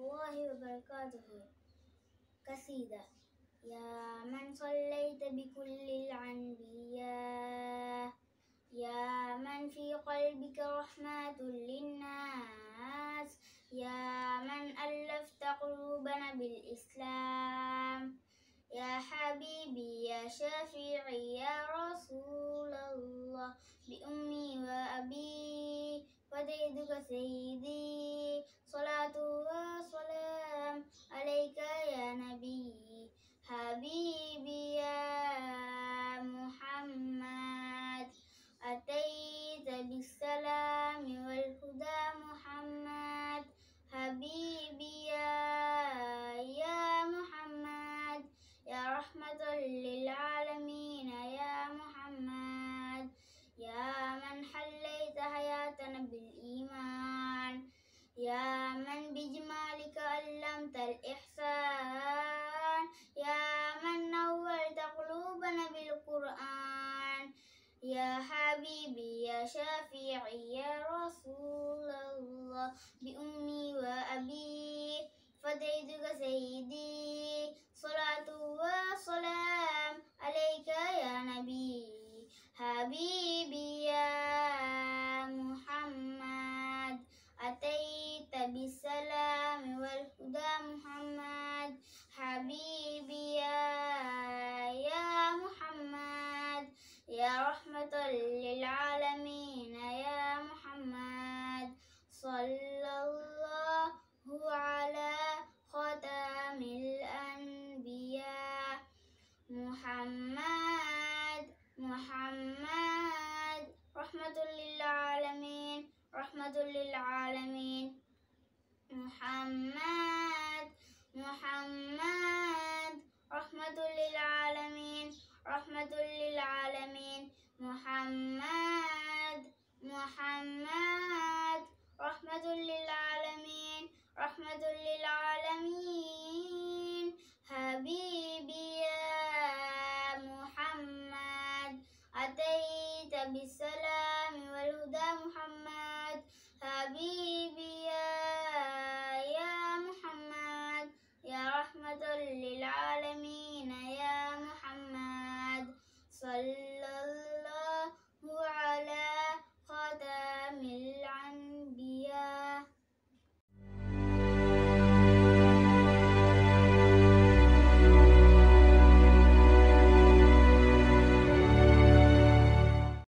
الله وبركاته. قصيدة. يا من صليت بكل الأنبياء، يا من في قلبك رحمة للناس، يا من ألفت قلوبنا بالإسلام، يا حبيبي يا شافعي يا رسول الله، بأمي وأبي فديتك سيدي، صلاة وسلام عليك يا نبي حبيبي يا محمد، أتيت بالسلام والهدى محمد، حبيبي يا محمد، يا رحمة للعالمين يا محمد، يا من حليت حياتنا بالإيمان، يا من بجمالك علمت الإحسان، يا من نورت قلوبنا بالقرآن، يا حبيبي يا شافعي يا رسول الله، بأمي وأبي فديتك سيدي، صلاة وسلام عليك يا نبي حبيبي يا محمد، أتيت بالسلام والهدى محمد، حبيبي يا محمد، يا رحمة للعالمين يا محمد، صلى الله على خاتم الأنبياء محمد رحمة للعالمين محمد رحمة للعالمين محمد رحمة للعالمين